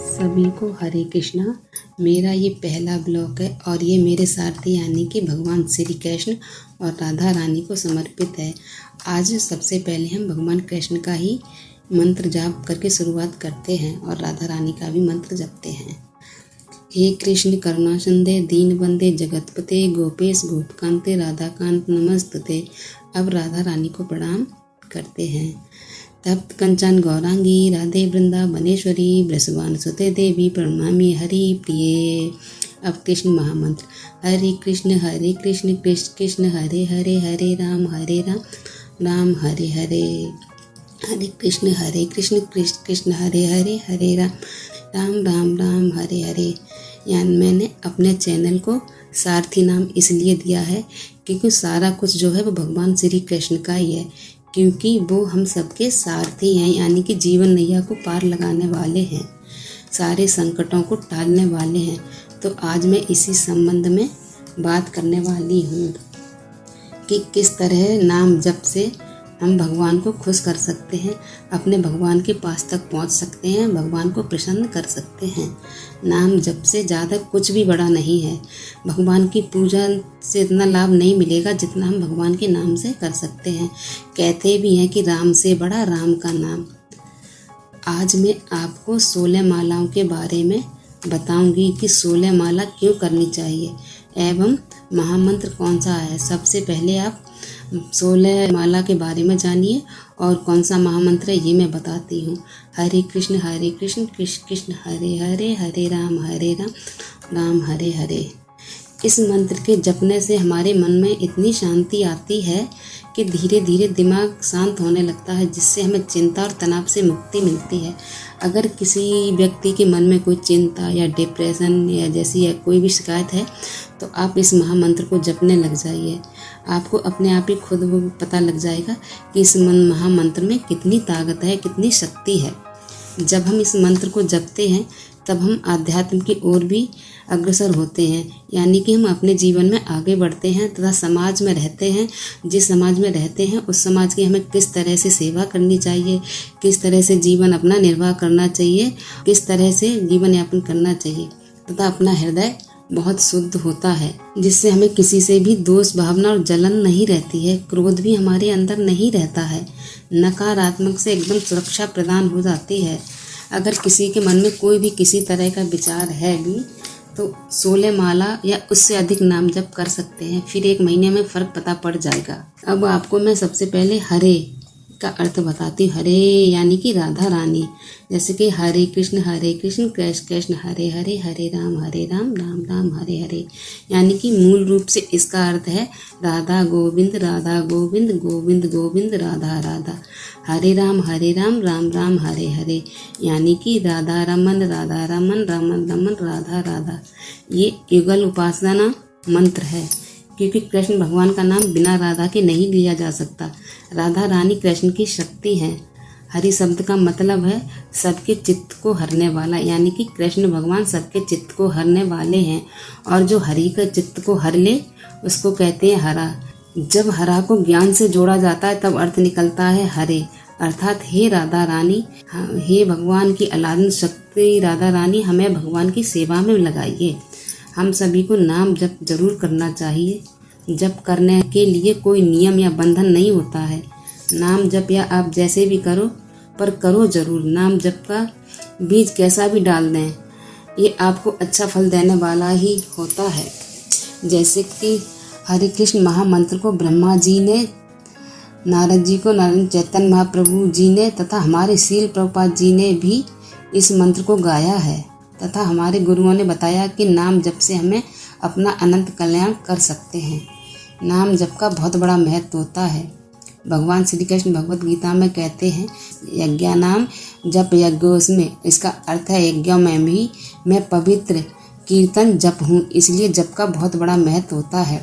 सभी को हरे कृष्णा। मेरा ये पहला ब्लॉग है और ये मेरे सारथी यानी कि भगवान श्री कृष्ण और राधा रानी को समर्पित है। आज सबसे पहले हम भगवान कृष्ण का ही मंत्र जाप करके शुरुआत करते हैं और राधा रानी का भी मंत्र जपते हैं। हे कृष्ण करुणा सिंधे दीन बंदे जगतपते गोपेश गोपकांते राधाकांत नमस्तुते। अब राधा रानी को प्रणाम करते हैं। तप्त कंचन गौरांगी राधे वृंदावनेश्वरी वृषभानुसुते देवी प्रणमामि हरि प्रिये। अब कृष्ण महामंत्र। हरे कृष्ण कृष्ण कृष्ण हरे हरे हरे राम राम हरे हरे। हरे कृष्ण कृष्ण कृष्ण हरे हरे हरे राम हरे हरे। यानी मैंने अपने चैनल को सारथी नाम इसलिए दिया है क्योंकि सारा कुछ जो है वो भगवान श्री कृष्ण का ही है, क्योंकि वो हम सबके सारथी हैं, यानी कि जीवन नैया को पार लगाने वाले हैं, सारे संकटों को टालने वाले हैं। तो आज मैं इसी संबंध में बात करने वाली हूँ कि किस तरह नाम जप से हम भगवान को खुश कर सकते हैं, अपने भगवान के पास तक पहुँच सकते हैं, भगवान को प्रसन्न कर सकते हैं। नाम जप से ज़्यादा कुछ भी बड़ा नहीं है। भगवान की पूजा से इतना लाभ नहीं मिलेगा जितना हम भगवान के नाम से कर सकते हैं। कहते भी हैं कि राम से बड़ा राम का नाम। आज मैं आपको 16 मालाओं के बारे में बताऊंगी कि 16 माला क्यों करनी चाहिए एवं महामंत्र कौन सा है। सबसे पहले आप 16 माला के बारे में जानिए और कौन सा महामंत्र है ये मैं बताती हूँ। हरे कृष्ण कृष्ण कृष्ण हरे हरे हरे राम राम हरे हरे। इस मंत्र के जपने से हमारे मन में इतनी शांति आती है कि धीरे धीरे दिमाग शांत होने लगता है, जिससे हमें चिंता और तनाव से मुक्ति मिलती है। अगर किसी व्यक्ति के मन में कोई चिंता या डिप्रेशन या जैसी या कोई भी शिकायत है तो आप इस महामंत्र को जपने लग जाइए। आपको अपने आप ही खुद वो पता लग जाएगा कि इस महामंत्र में कितनी ताकत है, कितनी शक्ति है। जब हम इस मंत्र को जपते हैं तब हम आध्यात्म की ओर भी अग्रसर होते हैं, यानी कि हम अपने जीवन में आगे बढ़ते हैं तथा समाज में रहते हैं। जिस समाज में रहते हैं उस समाज की हमें किस तरह से सेवा करनी चाहिए, किस तरह से जीवन अपना निर्वाह करना चाहिए, किस तरह से जीवन यापन करना चाहिए तथा अपना हृदय बहुत शुद्ध होता है, जिससे हमें किसी से भी दोष भावना और जलन नहीं रहती है, क्रोध भी हमारे अंदर नहीं रहता है, नकारात्मक से एकदम सुरक्षा प्रदान हो जाती है। अगर किसी के मन में कोई भी किसी तरह का विचार है भी तो 16 माला या उससे अधिक नाम जप कर सकते हैं, फिर 1 महीने में फ़र्क पता पड़ जाएगा। अब आपको मैं सबसे पहले हरे का अर्थ बताती हूँ। हरे यानी कि राधा रानी, जैसे कि हरे कृष्ण कृष्ण कृष्ण हरे हरे हरे राम राम हरे हरे। यानी कि मूल रूप से इसका अर्थ है राधा गोविंद गोविंद गोविंद राधा राधा, हरे राम राम राम हरे हरे। यानी कि राधा रमन रमन रमन राधा राधा। ये युगल उपासना मंत्र है, क्योंकि कृष्ण भगवान का नाम बिना राधा के नहीं लिया जा सकता। राधा रानी कृष्ण की शक्ति है। हरि शब्द का मतलब है सबके चित्त को हरने वाला, यानी कि कृष्ण भगवान सबके चित्त को हरने वाले हैं, और जो हरि का चित्त को हर ले उसको कहते हैं हरा। जब हरा को ज्ञान से जोड़ा जाता है तब अर्थ निकलता है हरे, अर्थात हे राधा रानी, हे भगवान की अलादन शक्ति राधा रानी, हमें भगवान की सेवा में लगाइए। हम सभी को नाम जप जरूर करना चाहिए। जप करने के लिए कोई नियम या बंधन नहीं होता है। नाम जप या आप जैसे भी करो पर करो जरूर। नाम जप का बीज कैसा भी डाल दें, ये आपको अच्छा फल देने वाला ही होता है। जैसे कि हरे कृष्ण महामंत्र को ब्रह्मा जी ने, नारद जी को, नारायण चैतन्य महाप्रभु जी ने तथा हमारे शील प्रभुपाद जी ने भी इस मंत्र को गाया है, तथा हमारे गुरुओं ने बताया कि नाम जप से हमें अपना अनंत कल्याण कर सकते हैं। नाम जप का बहुत बड़ा महत्व होता है। भगवान श्री कृष्ण भगवत गीता में कहते हैं यज्ञ नाम जप यज्ञोस्मि। इसका अर्थ है यज्ञों में भी मैं पवित्र कीर्तन जप हूँ, इसलिए जप का बहुत बड़ा महत्व होता है।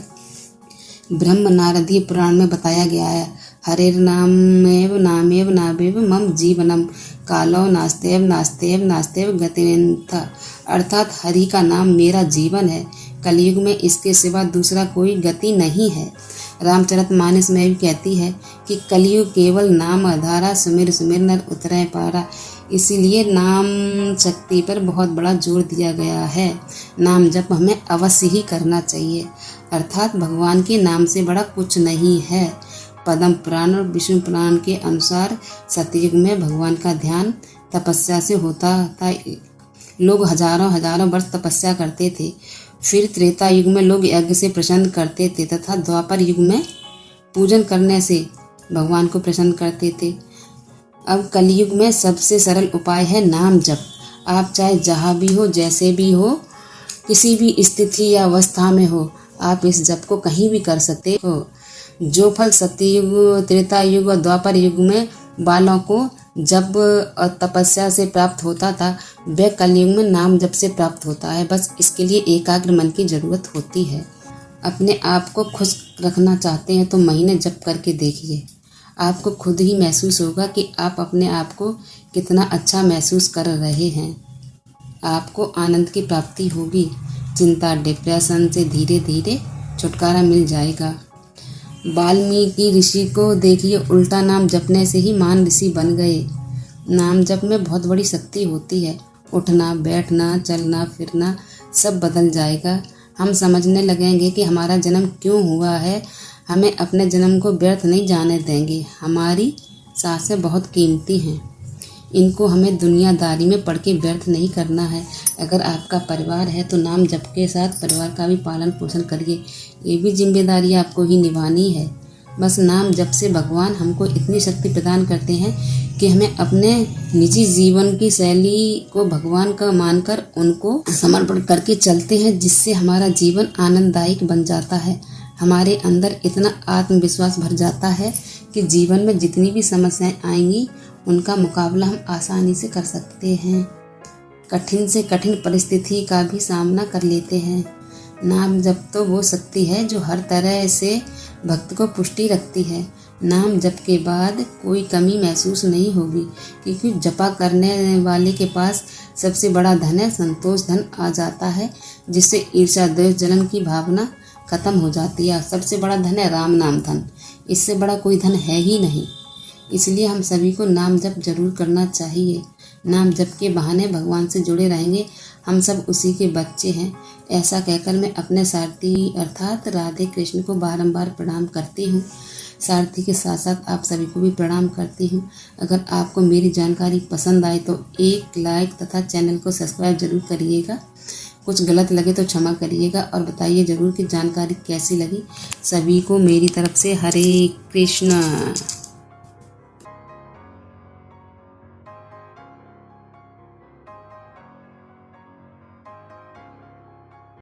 ब्रह्म नारदीय पुराण में बताया गया है हरेर नामेव नामेव मम जीवनम कालो नास्तेव गतिरेन्थ। अर्थात हरि का नाम मेरा जीवन है, कलयुग में इसके सिवा दूसरा कोई गति नहीं है। रामचरितमानस में भी कहती है कि कलयुग केवल नाम आधारा, सुमिर सुमिर नर उतरै पारा। इसीलिए नाम शक्ति पर बहुत बड़ा जोर दिया गया है। नाम जप हमें अवश्य ही करना चाहिए, अर्थात भगवान के नाम से बड़ा कुछ नहीं है। पद्म पुराण और विष्णु पुराण के अनुसार सतयुग में भगवान का ध्यान तपस्या से होता था। लोग हजारों हजारों वर्ष तपस्या करते थे। फिर त्रेता युग में लोग यज्ञ से प्रसन्न करते थे तथा द्वापर युग में पूजन करने से भगवान को प्रसन्न करते थे। अब कलयुग में सबसे सरल उपाय है नाम जप। आप चाहे जहाँ भी हो, जैसे भी हो, किसी भी स्थिति या अवस्था में हो, आप इस जप को कहीं भी कर सकते हो। जो फल सत्ययुग, त्रेता युग और द्वापर युग में बालों को जब और तपस्या से प्राप्त होता था, वह कलयुग में नाम जप से प्राप्त होता है। बस इसके लिए एकाग्र मन की जरूरत होती है। अपने आप को खुश रखना चाहते हैं तो महीने जप करके देखिए, आपको खुद ही महसूस होगा कि आप अपने आप को कितना अच्छा महसूस कर रहे हैं। आपको आनंद की प्राप्ति होगी। चिंता, डिप्रेशन से धीरे धीरे छुटकारा मिल जाएगा। वाल्मीकि ऋषि को देखिए, उल्टा नाम जपने से ही महान ऋषि बन गए। नाम जप में बहुत बड़ी शक्ति होती है। उठना, बैठना, चलना फिरना सब बदल जाएगा। हम समझने लगेंगे कि हमारा जन्म क्यों हुआ है। हमें अपने जन्म को व्यर्थ नहीं जाने देंगे। हमारी सांसें बहुत कीमती हैं, इनको हमें दुनियादारी में पढ़ के व्यर्थ नहीं करना है। अगर आपका परिवार है तो नाम जप के साथ परिवार का भी पालन पोषण करिए। ये भी जिम्मेदारी आपको ही निभानी है। बस नाम जप से भगवान हमको इतनी शक्ति प्रदान करते हैं कि हमें अपने निजी जीवन की शैली को भगवान का मानकर उनको समर्पण करके चलते हैं, जिससे हमारा जीवन आनंददायक बन जाता है। हमारे अंदर इतना आत्मविश्वास भर जाता है कि जीवन में जितनी भी समस्याएं आएंगी उनका मुकाबला हम आसानी से कर सकते हैं। कठिन से कठिन परिस्थिति का भी सामना कर लेते हैं। नाम जप तो वो शक्ति है जो हर तरह से भक्त को पुष्टि रखती है। नाम जप के बाद कोई कमी महसूस नहीं होगी, क्योंकि जपा करने वाले के पास सबसे बड़ा धन है, संतोष धन आ जाता है, जिससे ईर्ष्या, द्वेष, जलन की भावना खत्म हो जाती है। सबसे बड़ा धन है राम नाम धन, इससे बड़ा कोई धन है ही नहीं। इसलिए हम सभी को नाम जप जरूर करना चाहिए। नाम जप के बहाने भगवान से जुड़े रहेंगे। हम सब उसी के बच्चे हैं। ऐसा कहकर मैं अपने सारथी अर्थात राधे कृष्ण को बारंबार प्रणाम करती हूँ। सारथी के साथ साथ आप सभी को भी प्रणाम करती हूँ। अगर आपको मेरी जानकारी पसंद आए तो एक लाइक तथा चैनल को सब्सक्राइब जरूर करिएगा। कुछ गलत लगे तो क्षमा करिएगा और बताइए ज़रूर कि जानकारी कैसी लगी। सभी को मेरी तरफ से हरे कृष्णा।